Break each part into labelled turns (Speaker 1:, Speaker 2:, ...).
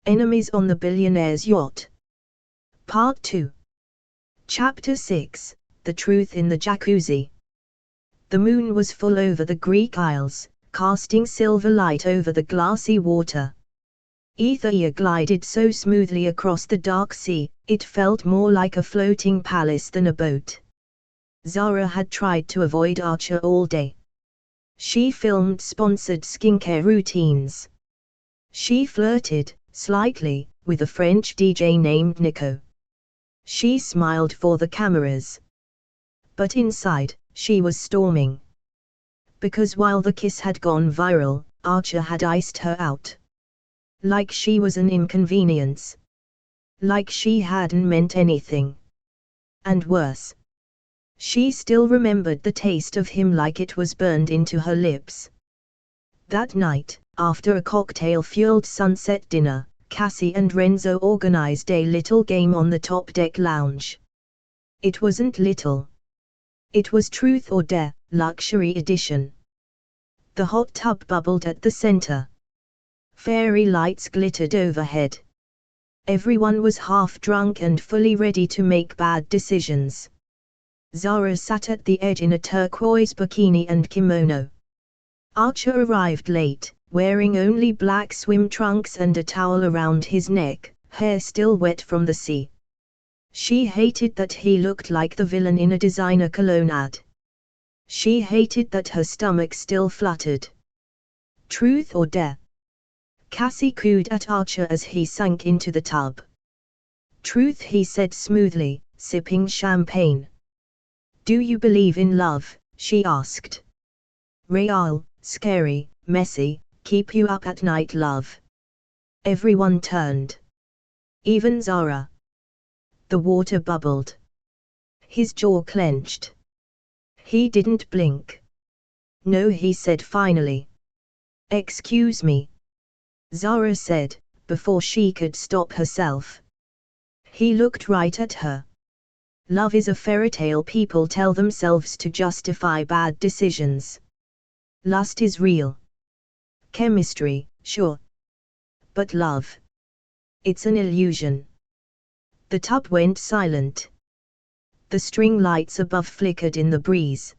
Speaker 1: Enemies on the Billionaire's Yacht. Part 2. Chapter 6, The Truth in the Jacuzzi. The moon was full over the Greek Isles, casting silver light over the glassy water. Aegean glided so smoothly across the dark sea, it felt more like a floating palace than a boat. Zara had tried to avoid Archer all day. She filmed sponsored skincare routines. She flirted, slightly, with a French DJ named Nico. She smiled for the cameras. But inside, she was storming. Because while the kiss had gone viral, Archer had iced her out. Like she was an inconvenience. Like she hadn't meant anything. And worse. She still remembered the taste of him like it was burned into her lips. That night, after a cocktail-fueled sunset dinner, Cassie and Renzo organized a little game on the top deck lounge. It wasn't little. It was Truth or Dare, luxury edition. The hot tub bubbled at the center. Fairy lights glittered overhead. Everyone was half drunk and fully ready to make bad decisions. Zara sat at the edge in a turquoise bikini and kimono. Archer arrived late, wearing only black swim trunks and a towel around his neck, hair still wet from the sea. She hated that he looked like the villain in a designer cologne ad. She hated that her stomach still fluttered. Truth or Dare? Cassie cooed at Archer as he sank into the tub. Truth, he said smoothly, sipping champagne. Do you believe in love? She asked. Real, scary, messy, keep you up at night love. Everyone turned. Even Zara. The water bubbled. His jaw clenched. He didn't blink. No, he said finally. Excuse me. Zara said, before she could stop herself. He looked right at her. Love is a fairy tale people tell themselves to justify bad decisions. Lust is real. Chemistry, sure. But love? It's an illusion. The tub went silent. The string lights above flickered in the breeze.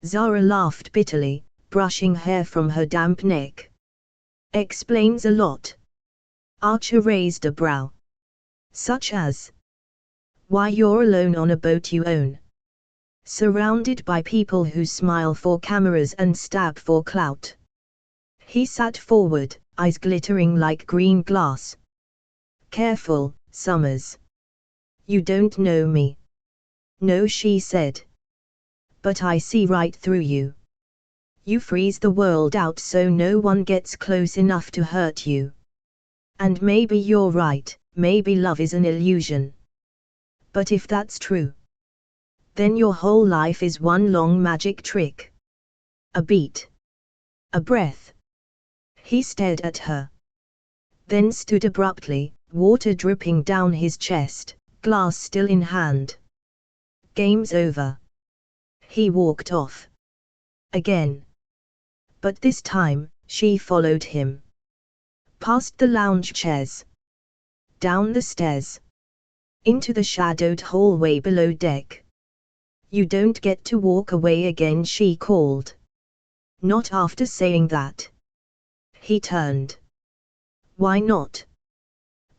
Speaker 1: Zara laughed bitterly, brushing hair from her damp neck. Explains a lot. Archer raised a brow. Such as? Why you're alone on a boat you own. Surrounded by people who smile for cameras and stab for clout. He sat forward, eyes glittering like green glass. Careful, Summers. You don't know me. No, she said. But I see right through you. You freeze the world out so no one gets close enough to hurt you. And maybe you're right, maybe love is an illusion. But if that's true, then your whole life is one long magic trick. A beat. A breath. He stared at her. Then stood abruptly, water dripping down his chest, glass still in hand. Game's over. He walked off. Again. But this time, she followed him. Past the lounge chairs. Down the stairs. Into the shadowed hallway below deck. You don't get to walk away again, she called. Not after saying that. He turned. Why not?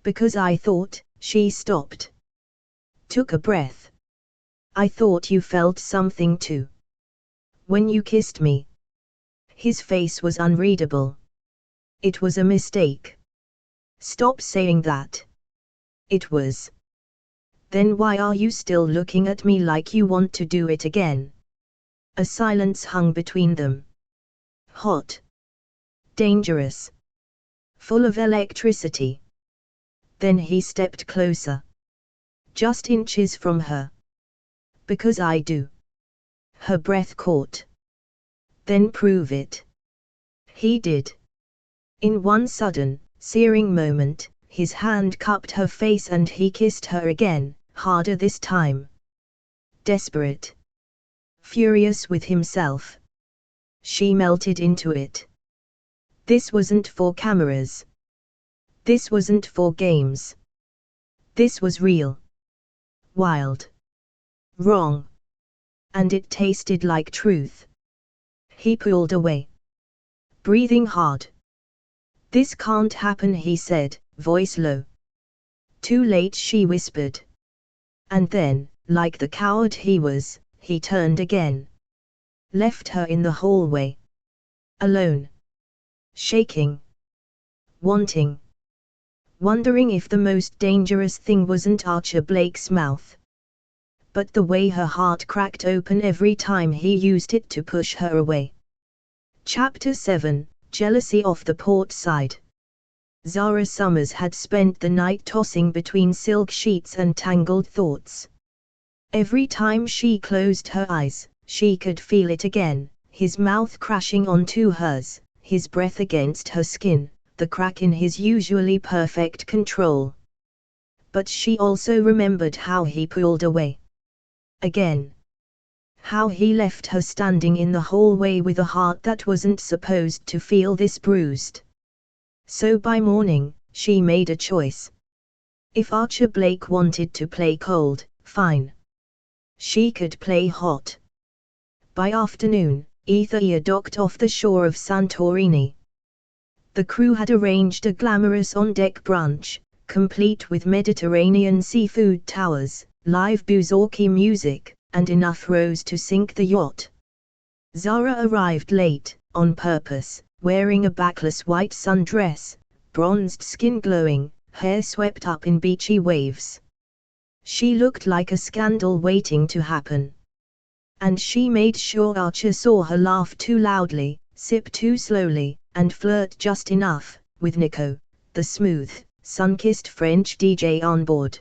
Speaker 1: Because I thought, she stopped. Took a breath. I thought you felt something too. When you kissed me. His face was unreadable. It was a mistake. Stop saying that. It was. Then why are you still looking at me like you want to do it again? A silence hung between them. Hot. Dangerous. Full of electricity. Then he stepped closer. Just inches from her. Because I do. Her breath caught. Then prove it. He did. In one sudden, searing moment, his hand cupped her face and he kissed her again, harder this time. Desperate. Furious with himself. She melted into it. This wasn't for cameras. This wasn't for games. This was real. Wild. Wrong. And it tasted like truth. He pulled away, breathing hard. This can't happen, he said, voice low. Too late, she whispered. And then, like the coward he was, he turned again. Left her in the hallway. Alone. Shaking. Wanting. Wondering if the most dangerous thing wasn't Archer Blake's mouth. But the way her heart cracked open every time he used it to push her away. Chapter 7, Jealousy off the port side. Zara Summers had spent the night tossing between silk sheets and tangled thoughts. Every time she closed her eyes, she could feel it again, his mouth crashing onto hers, his breath against her skin, the crack in his usually perfect control. But she also remembered how he pulled away. Again. How he left her standing in the hallway with a heart that wasn't supposed to feel this bruised. So by morning, she made a choice. If Archer Blake wanted to play cold, fine. She could play hot. By afternoon, Aegean docked off the shore of Santorini. The crew had arranged a glamorous on-deck brunch, complete with Mediterranean seafood towers, live bouzouki music, and enough rows to sink the yacht. Zara arrived late, on purpose, wearing a backless white sundress, bronzed skin glowing, hair swept up in beachy waves. She looked like a scandal waiting to happen. And she made sure Archer saw her laugh too loudly, sip too slowly, and flirt just enough, with Nico, the smooth, sun-kissed French DJ on board.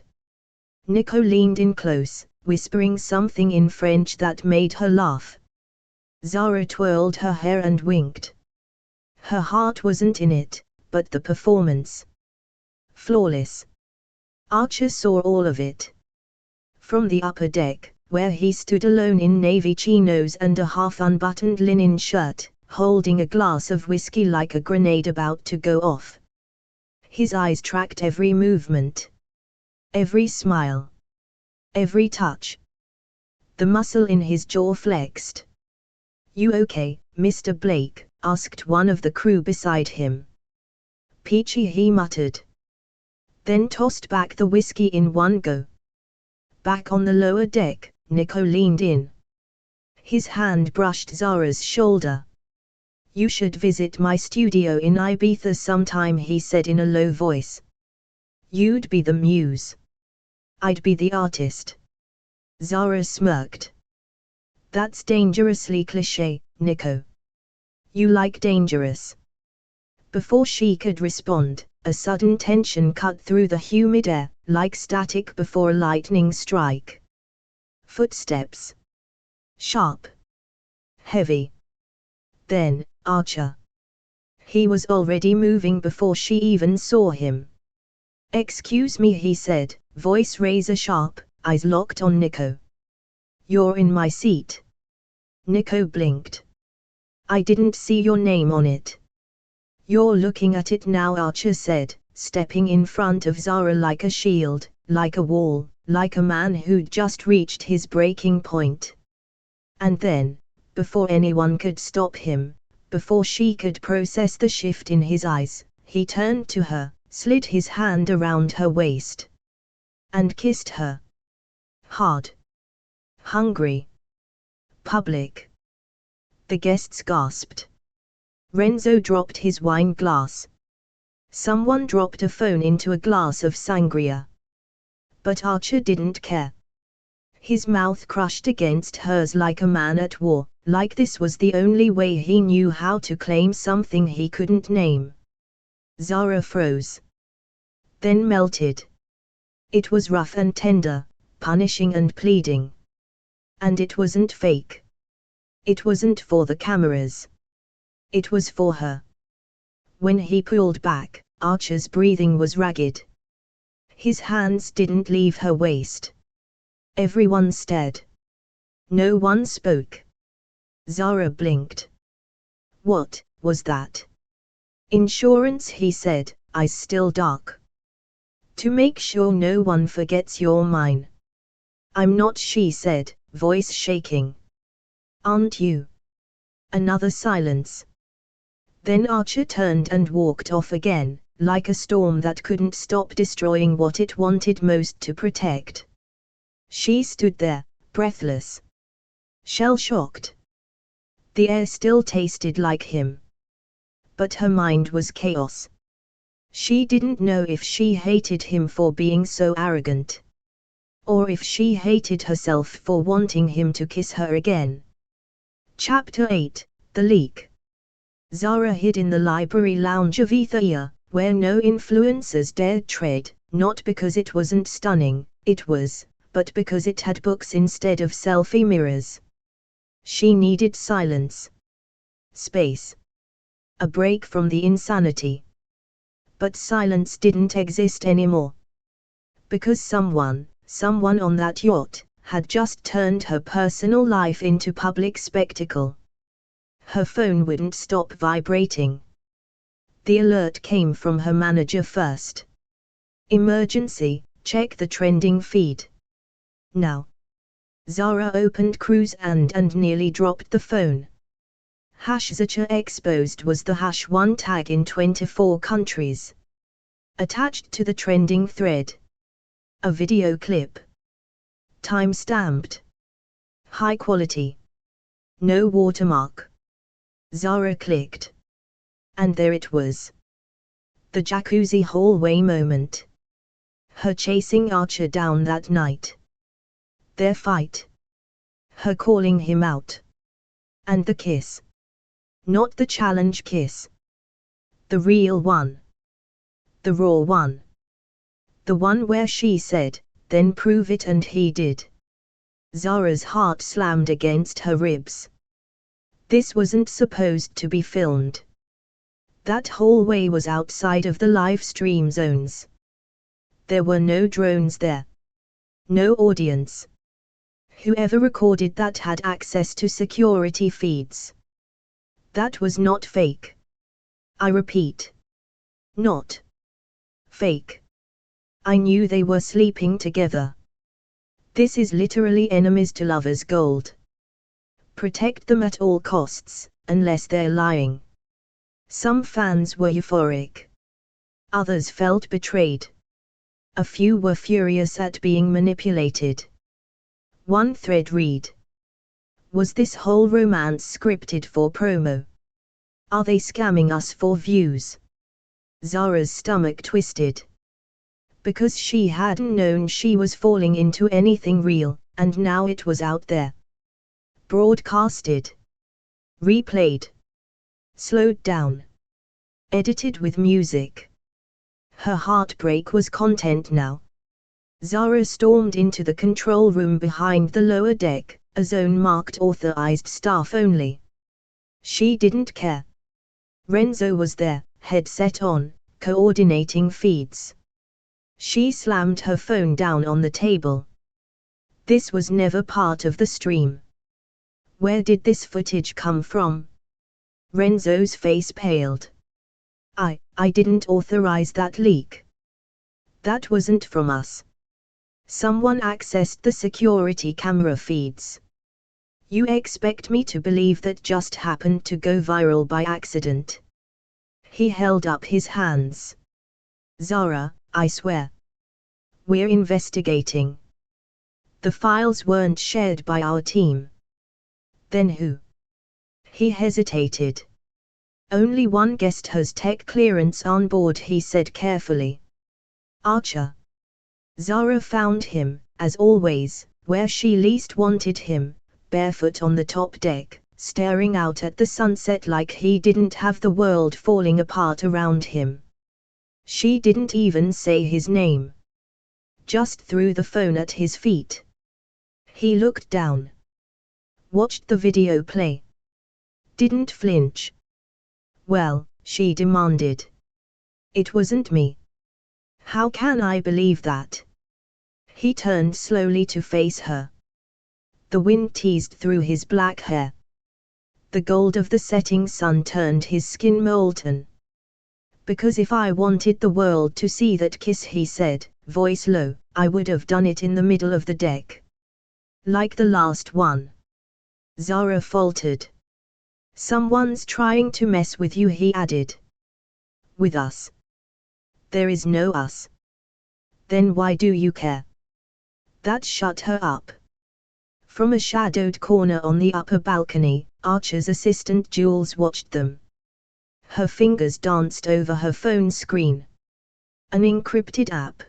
Speaker 1: Nico leaned in close, whispering something in French that made her laugh. Zara twirled her hair and winked. Her heart wasn't in it, but the performance. Flawless. Archer saw all of it. From the upper deck, where he stood alone in navy chinos and a half-unbuttoned linen shirt, holding a glass of whiskey like a grenade about to go off. His eyes tracked every movement. Every smile. Every touch. The muscle in his jaw flexed. "You okay, Mr. Blake?" asked one of the crew beside him. "Peachy," he muttered. Then tossed back the whiskey in one go. Back on the lower deck, Nico leaned in. His hand brushed Zara's shoulder. "You should visit my studio in Ibiza sometime," he said in a low voice. "You'd be the muse. I'd be the artist." Zara smirked. "That's dangerously cliché, Nico. You like dangerous." Before she could respond, a sudden tension cut through the humid air, like static before a lightning strike. Footsteps. Sharp. Heavy. Then, Archer. He was already moving before she even saw him. "Excuse me," he said, voice razor sharp, eyes locked on Nico. "You're in my seat." Nico blinked. "I didn't see your name on it." "You're looking at it now," Archer said, stepping in front of Zara like a shield, like a wall, like a man who'd just reached his breaking point. And then, before anyone could stop him, before she could process the shift in his eyes, he turned to her, slid his hand around her waist, and kissed her. Hard. Hungry. Public. The guests gasped. Renzo dropped his wine glass. Someone dropped a phone into a glass of sangria. But Archer didn't care. His mouth crushed against hers like a man at war, like this was the only way he knew how to claim something he couldn't name. Zara froze. Then melted. It was rough and tender, punishing and pleading. And it wasn't fake. It wasn't for the cameras. It was for her. When he pulled back, Archer's breathing was ragged. His hands didn't leave her waist. Everyone stared. No one spoke. Zara blinked. "What was that?" "Insurance," he said, eyes still dark. To make sure no one forgets you're mine. I'm not, she said, voice shaking. Aren't you? Another silence. Then Archer turned and walked off again, like a storm that couldn't stop destroying what it wanted most to protect. She stood there, breathless. Shell-shocked. The air still tasted like him. But her mind was chaos. She didn't know if she hated him for being so arrogant. Or if she hated herself for wanting him to kiss her again. Chapter 8, The Leak. Zara hid in the library lounge of Aegean, where no influencers dared tread, not because it wasn't stunning, but because it had books instead of selfie mirrors. She needed silence. Space. A break from the insanity. But silence didn't exist anymore. Because someone on that yacht, had just turned her personal life into public spectacle. Her phone wouldn't stop vibrating. The alert came from her manager first. Emergency, check the trending feed. Now. Zara opened Cruise and nearly dropped the phone. #Zacha exposed was the #1 tag in 24 countries. Attached to the trending thread. A video clip. Time-stamped. High quality. No watermark. Zara clicked. And there it was. The jacuzzi hallway moment. Her chasing Archer down that night. Their fight. Her calling him out. And the kiss. Not the challenge kiss. The real one. The raw one. The one where she said, then prove it, and he did. Zara's heart slammed against her ribs. This wasn't supposed to be filmed. That hallway was outside of the live stream zones. There were no drones there. No audience. Whoever recorded that had access to security feeds. That was not fake. I repeat. Not fake. I knew they were sleeping together. This is literally enemies to lovers gold. Protect them at all costs, unless they're lying. Some fans were euphoric. Others felt betrayed. A few were furious at being manipulated. One thread read. Was this whole romance scripted for promo? Are they scamming us for views? Zara's stomach twisted. Because she hadn't known she was falling into anything real, and now it was out there. Broadcasted. Replayed. Slowed down. Edited with music. Her heartbreak was content now. Zara stormed into the control room behind the lower deck, a zone marked authorized staff only. She didn't care. Renzo was there, headset on, coordinating feeds. She slammed her phone down on the table. This was never part of the stream. Where did this footage come from? Renzo's face paled. I didn't authorize that leak. That wasn't from us. Someone accessed the security camera feeds. You expect me to believe that just happened to go viral by accident? He held up his hands. Zara, I swear. We're investigating. The files weren't shared by our team. Then who? He hesitated. Only one guest has tech clearance on board, he said carefully. Archer. Zara found him, as always, where she least wanted him, barefoot on the top deck, staring out at the sunset like he didn't have the world falling apart around him. She didn't even say his name. Just threw the phone at his feet. He looked down. Watched the video play. Didn't flinch. Well, she demanded. It wasn't me. How can I believe that? He turned slowly to face her. The wind teased through his black hair. The gold of the setting sun turned his skin molten. Because if I wanted the world to see that kiss, he said, voice low, I would have done it in the middle of the deck. Like the last one. Zara faltered. Someone's trying to mess with you, he added. With us? There is no us. Then why do you care? That shut her up. From a shadowed corner on the upper balcony, Archer's assistant Jules watched them. Her fingers danced over her phone screen. An encrypted app.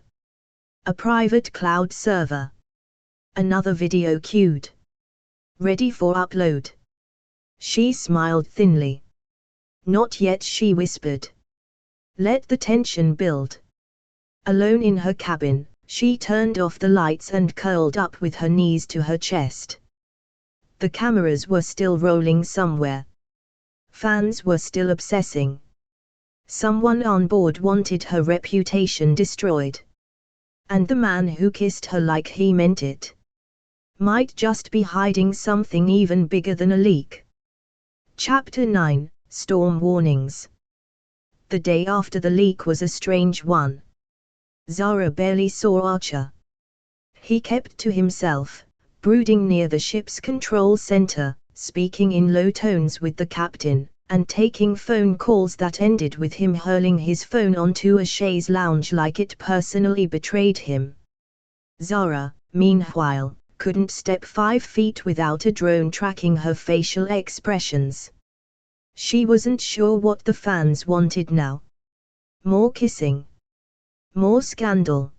Speaker 1: A private cloud server. Another video queued. Ready for upload. She smiled thinly. Not yet, she whispered. Let the tension build. Alone in her cabin, she turned off the lights and curled up with her knees to her chest. The cameras were still rolling somewhere. Fans were still obsessing. Someone on board wanted her reputation destroyed. And the man who kissed her like he meant it might just be hiding something even bigger than a leak. Chapter 9, Storm Warnings. The day after the leak was a strange one. Zara barely saw Archer. He kept to himself, brooding near the ship's control center, speaking in low tones with the captain, and taking phone calls that ended with him hurling his phone onto a chaise lounge like it personally betrayed him. Zara, meanwhile, couldn't step 5 feet without a drone tracking her facial expressions. She wasn't sure what the fans wanted now. More kissing. More scandal.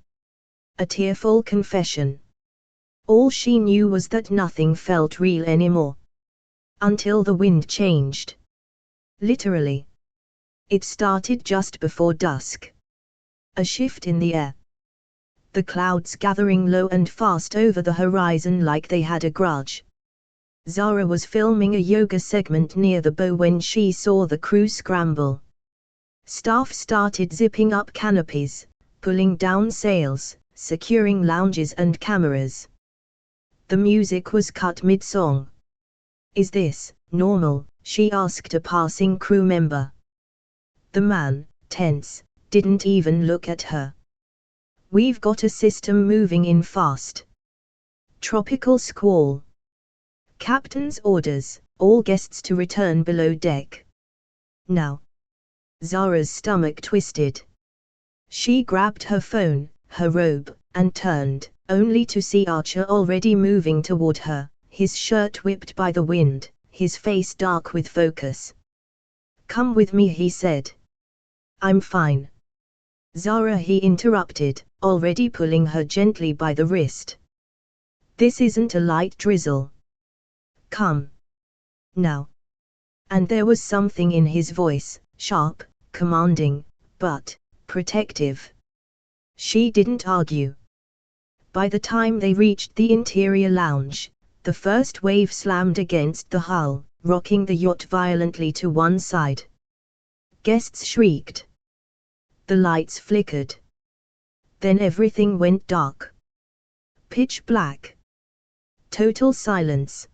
Speaker 1: A tearful confession. All she knew was that nothing felt real anymore. Until the wind changed. Literally. It started just before dusk. A shift in the air. The clouds gathering low and fast over the horizon like they had a grudge. Zara was filming a yoga segment near the bow when she saw the crew scramble. Staff started zipping up canopies, pulling down sails, securing lounges and cameras. The music was cut mid-song. Is this normal? She asked a passing crew member. The man, tense, didn't even look at her. We've got a system moving in fast. Tropical squall. Captain's orders, all guests to return below deck. Now. Zara's stomach twisted. She grabbed her phone, her robe, and turned, only to see Archer already moving toward her, his shirt whipped by the wind, his face dark with focus. Come with me, he said. I'm fine. Zara, he interrupted, already pulling her gently by the wrist. This isn't a light drizzle. Come. Now. And there was something in his voice, sharp, commanding, but protective. She didn't argue. By the time they reached the interior lounge, the first wave slammed against the hull, rocking the yacht violently to one side. Guests shrieked. The lights flickered. Then everything went dark. Pitch black. Total silence.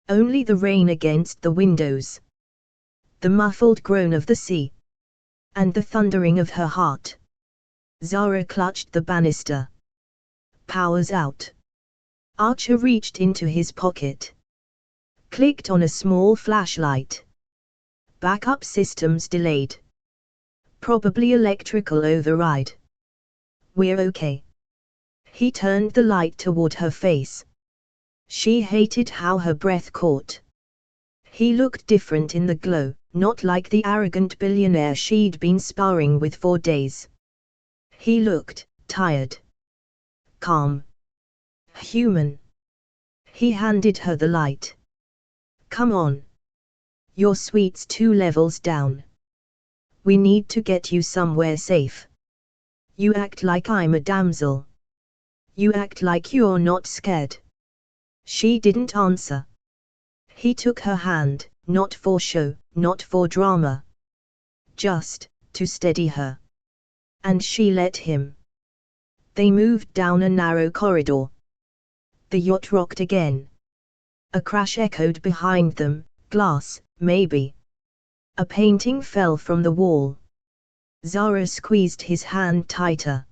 Speaker 1: Only the rain against the windows. The muffled groan of the sea. And the thundering of her heart. Zara clutched the banister. Power's out. Archer reached into his pocket. Clicked on a small flashlight. Backup systems delayed. Probably electrical override. We're okay. He turned the light toward her face. She hated how her breath caught. He looked different in the glow, not like the arrogant billionaire she'd been sparring with for days. He looked tired. Calm. Human. He handed her the light. Come on. Your suite's 2 levels down. We need to get you somewhere safe. You act like I'm a damsel. You act like you're not scared. She didn't answer. He took her hand, not for show, not for drama. Just to steady her. And she let him. They moved down a narrow corridor. The yacht rocked again. A crash echoed behind them, glass, maybe. A painting fell from the wall. Zara squeezed his hand tighter.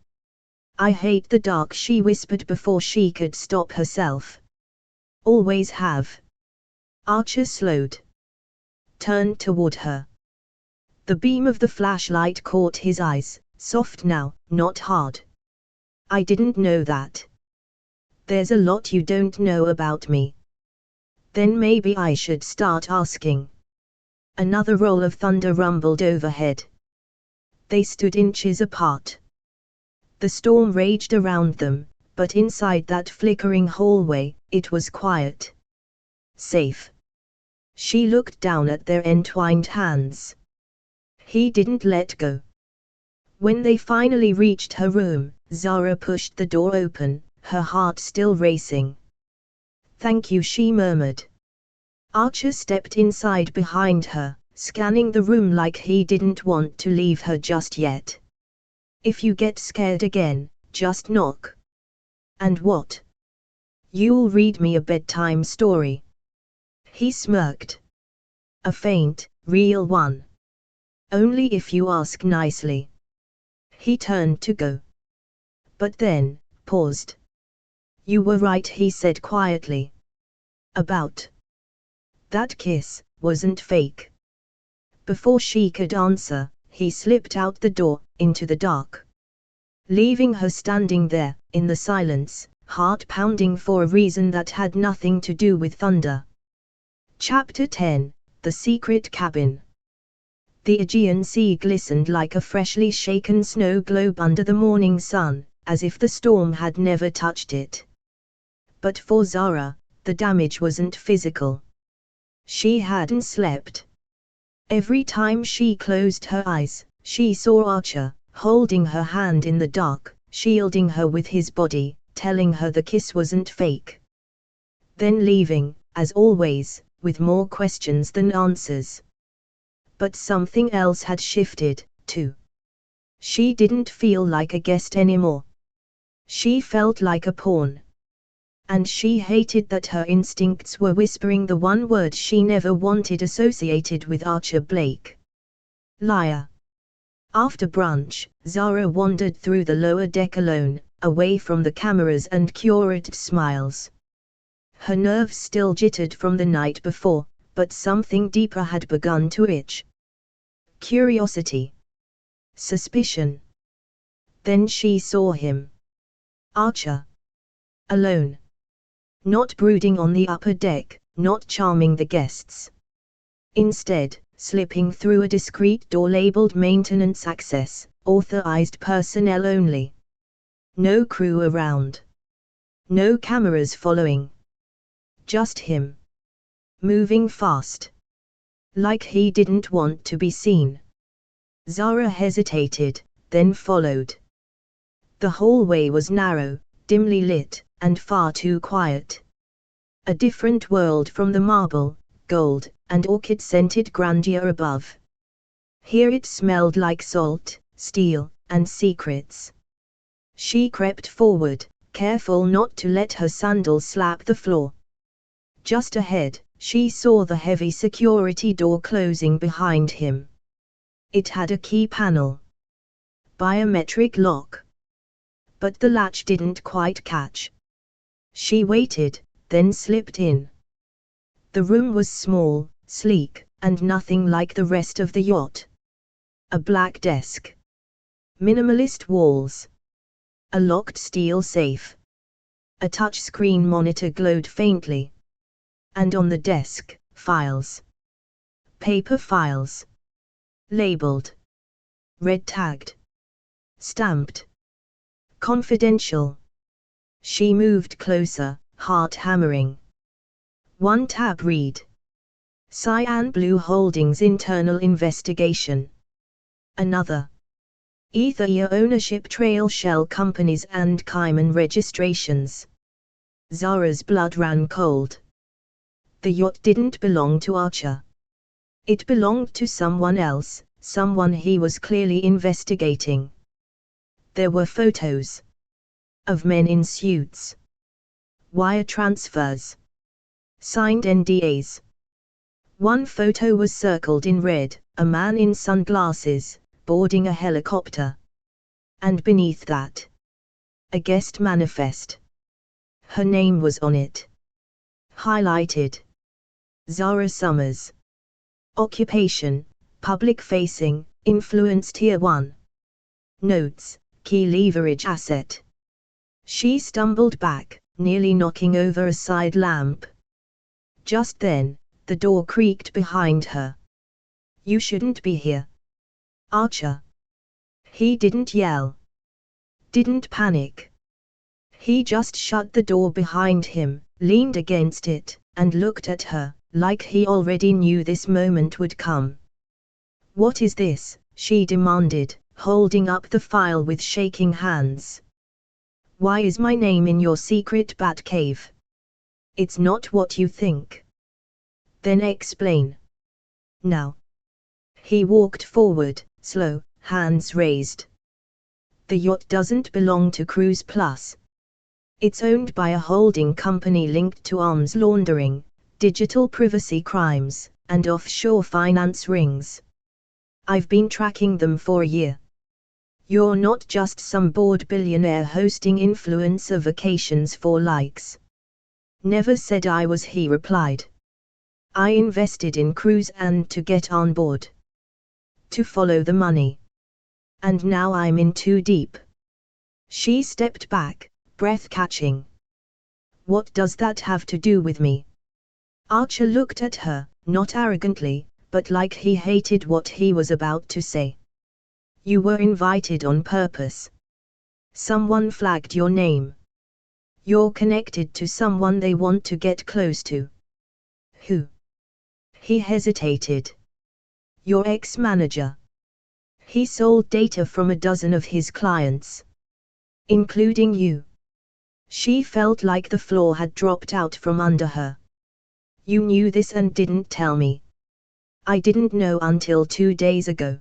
Speaker 1: I hate the dark, she whispered before she could stop herself. Always have. Archer slowed. Turned toward her. The beam of the flashlight caught his eyes, soft now, not hard. I didn't know that. There's a lot you don't know about me. Then maybe I should start asking. Another roll of thunder rumbled overhead. They stood inches apart. The storm raged around them, but inside that flickering hallway, it was quiet. Safe. She looked down at their entwined hands. He didn't let go. When they finally reached her room, Zara pushed the door open, her heart still racing. Thank you, she murmured. Archer stepped inside behind her, scanning the room like he didn't want to leave her just yet. If you get scared again, just knock. And what? You'll read me a bedtime story. He smirked. A faint, real one. Only if you ask nicely. He turned to go. But then, paused. You were right, he said quietly. About. That kiss wasn't fake. Before she could answer, he slipped out the door, into the dark. Leaving her standing there, in the silence, heart pounding for a reason that had nothing to do with thunder. Chapter 10, The Secret Cabin. The Aegean Sea glistened like a freshly shaken snow globe under the morning sun, as if the storm had never touched it. But for Zara, the damage wasn't physical. She hadn't slept. Every time she closed her eyes, she saw Archer, holding her hand in the dark, shielding her with his body, telling her the kiss wasn't fake. Then leaving, as always, with more questions than answers. But something else had shifted, too. She didn't feel like a guest anymore. She felt like a pawn. And she hated that her instincts were whispering the one word she never wanted associated with Archer Blake. Liar. After brunch, Zara wandered through the lower deck alone, away from the cameras and curated smiles. Her nerves still jittered from the night before, but something deeper had begun to itch. Curiosity. Suspicion. Then she saw him. Archer. Alone. Not brooding on the upper deck, not charming the guests. Instead, slipping through a discreet door labeled Maintenance Access, authorized personnel only. No crew around. No cameras following. Just him. Moving fast. Like he didn't want to be seen. Zara hesitated, then followed. The hallway was narrow, dimly lit, and far too quiet. A different world from the marble, gold, and orchid-scented grandeur above. Here it smelled like salt, steel, and secrets. She crept forward, careful not to let her sandals slap the floor. Just ahead, she saw the heavy security door closing behind him. It had a key panel. Biometric lock. But the latch didn't quite catch. She waited, then slipped in. The room was small, sleek, and nothing like the rest of the yacht. A black desk. Minimalist walls. A locked steel safe. A touchscreen monitor glowed faintly. And on the desk, files. Paper files. Labeled. Red tagged. Stamped. Confidential. She moved closer, heart hammering. One tab read. Cyan Blue Holdings Internal Investigation. Another. Ether Ownership Trail Shell Companies and Cayman Registrations. Zara's blood ran cold. The yacht didn't belong to Archer. It belonged to someone else, someone he was clearly investigating. There were photos. Of men in suits. Wire transfers. Signed NDAs. One photo was circled in red, a man in sunglasses, boarding a helicopter. And beneath that, a guest manifest. Her name was on it. Highlighted. Zara Summers. Occupation, public-facing, influence Tier 1. Notes, key leverage asset. She stumbled back, nearly knocking over a side lamp. Just then, the door creaked behind her. "You shouldn't be here, Archer." He didn't yell. Didn't panic. He just shut the door behind him, leaned against it, and looked at her, like he already knew this moment would come. "What is this?" she demanded, holding up the file with shaking hands. "Why is my name in your secret bat cave?" "It's not what you think." "Then explain. Now." He walked forward, slow, hands raised. "The yacht doesn't belong to Cruise Plus. It's owned by a holding company linked to arms laundering, digital privacy crimes, and offshore finance rings. I've been tracking them for a year. You're not just some bored billionaire hosting influencer vacations for likes." "Never said I was," he replied. "I invested in Cruise and to get on board. To follow the money. And now I'm in too deep." She stepped back, breath catching. "What does that have to do with me?" Archer looked at her, not arrogantly, but like he hated what he was about to say. "You were invited on purpose. Someone flagged your name. You're connected to someone they want to get close to." "Who?" He hesitated. "Your ex-manager. He sold data from a dozen of his clients. Including you." She felt like the floor had dropped out from under her. "You knew this and didn't tell me." "I didn't know until 2 days ago.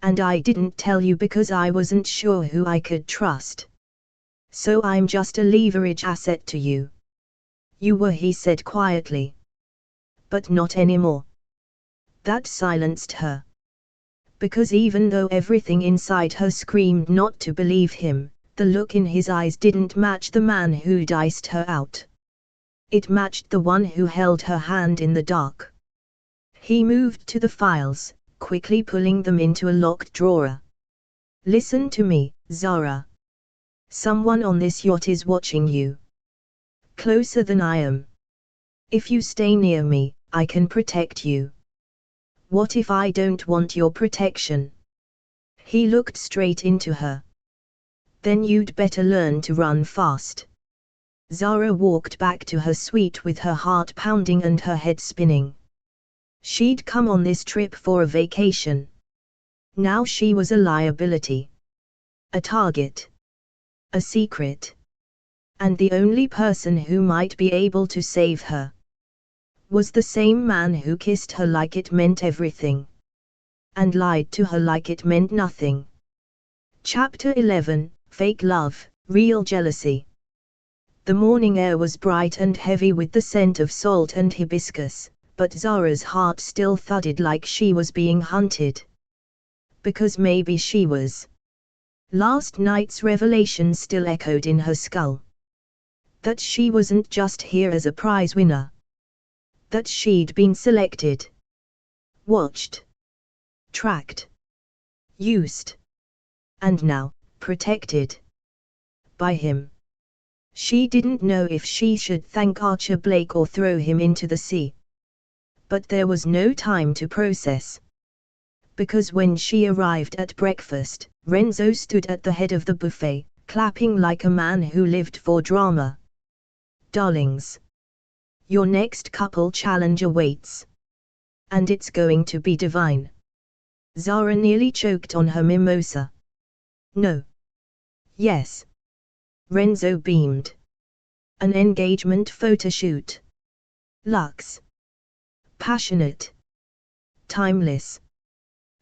Speaker 1: And I didn't tell you because I wasn't sure who I could trust. So I'm just a leverage asset to you." "You were," he said quietly. "But not anymore." That silenced her. Because even though everything inside her screamed not to believe him, the look in his eyes didn't match the man who'd iced her out. It matched the one who held her hand in the dark. He moved to the files, quickly pulling them into a locked drawer. "Listen to me, Zara. Someone on this yacht is watching you. Closer than I am. If you stay near me, I can protect you. What if I don't want your protection?" He looked straight into her. "Then you'd better learn to run fast." Zara walked back to her suite with her heart pounding and her head spinning. She'd come on this trip for a vacation. Now she was a liability. A target. A secret. And the only person who might be able to save her was the same man who kissed her like it meant everything. And lied to her like it meant nothing. Chapter 11, Fake Love, Real Jealousy. The morning air was bright and heavy with the scent of salt and hibiscus, but Zara's heart still thudded like she was being hunted. Because maybe she was. Last night's revelation still echoed in her skull. That she wasn't just here as a prize winner. That she'd been selected. Watched. Tracked. Used. And now, protected. By him. She didn't know if she should thank Archer Blake or throw him into the sea. But there was no time to process. Because when she arrived at breakfast, Renzo stood at the head of the buffet, clapping like a man who lived for drama. "Darlings. Your next couple challenge awaits. And it's going to be divine." Zara nearly choked on her mimosa. "No. Yes." Renzo beamed. "An engagement photoshoot. Luxe. Passionate. Timeless.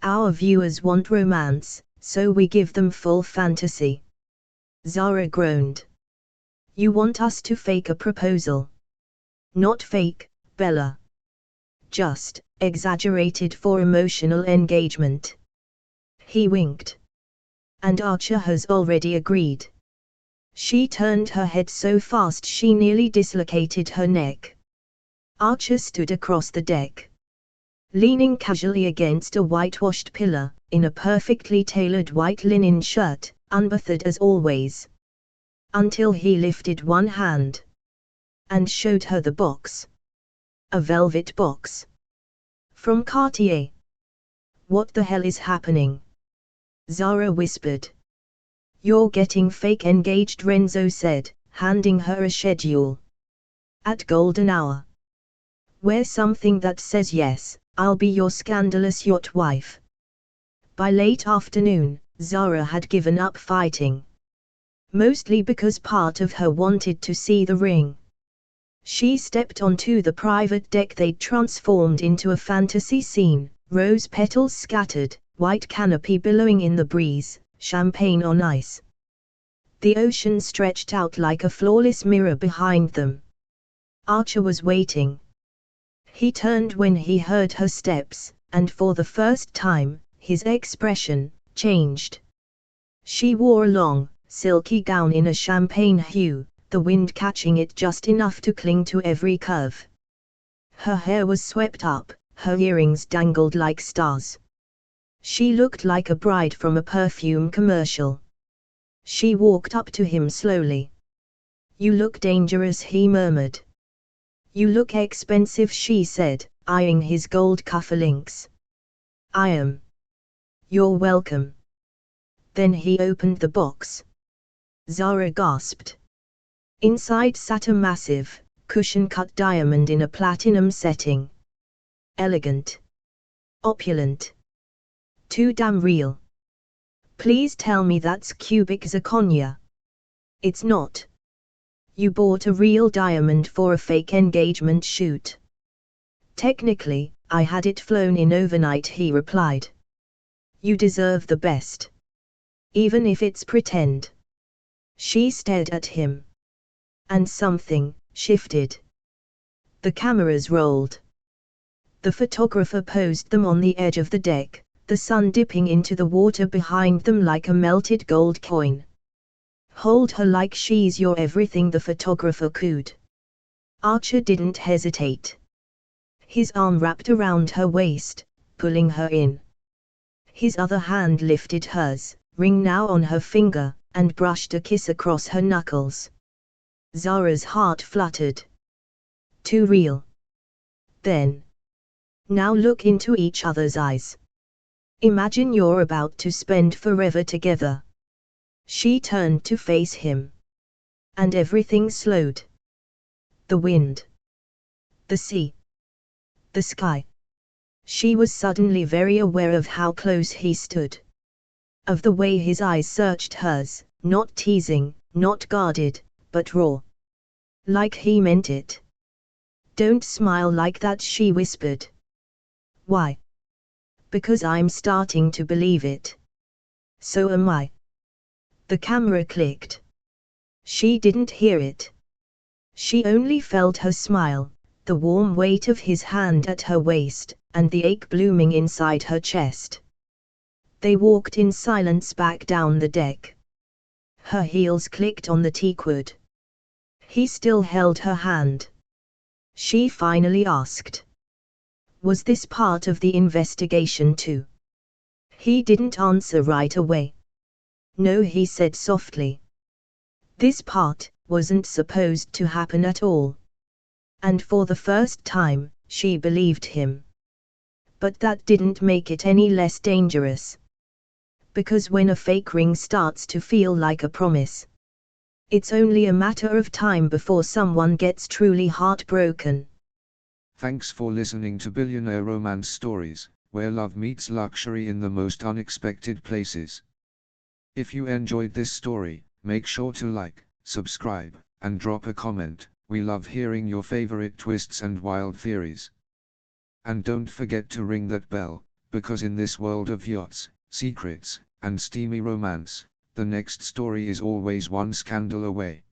Speaker 1: Our viewers want romance, so we give them full fantasy." Zara groaned. "You want us to fake a proposal?" "Not fake, Bella. Just exaggerated for emotional engagement." He winked. And Archer has already agreed. She turned her head so fast she nearly dislocated her neck. Archer stood across the deck, leaning casually against a whitewashed pillar, in a perfectly tailored white linen shirt, unbothered as always. Until he lifted one hand and showed her the box. A velvet box. From Cartier. What the hell is happening? Zara whispered. You're getting fake engaged, Renzo said, handing her a schedule. At golden hour. Wear something that says yes, I'll be your scandalous yacht wife. By late afternoon, Zara had given up fighting. Mostly because part of her wanted to see the ring. She stepped onto the private deck they'd transformed into a fantasy scene, rose petals scattered, white canopy billowing in the breeze, champagne on ice. The ocean stretched out like a flawless mirror behind them. Archer was waiting. He turned when he heard her steps, and for the first time, his expression changed. She wore a long, silky gown in a champagne hue, the wind catching it just enough to cling to every curve. Her hair was swept up, her earrings dangled like stars. She looked like a bride from a perfume commercial. She walked up to him slowly. You look dangerous, he murmured. You look expensive, she said, eyeing his gold cufflinks. I am. You're welcome. Then he opened the box. Zara gasped. Inside sat a massive, cushion-cut diamond in a platinum setting. Elegant. Opulent. Too damn real. Please tell me that's cubic zirconia. It's not. You bought a real diamond for a fake engagement shoot. Technically, I had it flown in overnight, he replied. You deserve the best. Even if it's pretend. She stared at him. And something shifted. The cameras rolled. The photographer posed them on the edge of the deck, the sun dipping into the water behind them like a melted gold coin. Hold her like she's your everything, the photographer cooed. Archer didn't hesitate. His arm wrapped around her waist, pulling her in. His other hand lifted hers, ring now on her finger, and brushed a kiss across her knuckles. Zara's heart fluttered. Too real. Then. Now look into each other's eyes. Imagine you're about to spend forever together. She turned to face him. And everything slowed. The wind. The sea. The sky. She was suddenly very aware of how close he stood. Of the way his eyes searched hers, not teasing, not guarded, but raw. Like he meant it. Don't smile like that, she whispered. Why? Because I'm starting to believe it. So am I. The camera clicked. She didn't hear it. She only felt her smile, the warm weight of his hand at her waist, and the ache blooming inside her chest. They walked in silence back down the deck. Her heels clicked on the teakwood. He still held her hand. She finally asked. Was this part of the investigation too? He didn't answer right away. No, he said softly. This part wasn't supposed to happen at all. And for the first time, she believed him. But that didn't make it any less dangerous. Because when a fake ring starts to feel like a promise, it's only a matter of time before someone gets truly heartbroken.
Speaker 2: Thanks for listening to Billionaire Romance Stories, where love meets luxury in the most unexpected places. If you enjoyed this story, make sure to like, subscribe, and drop a comment. We love hearing your favorite twists and wild theories. And don't forget to ring that bell, because in this world of yachts, secrets, and steamy romance, the next story is always one scandal away.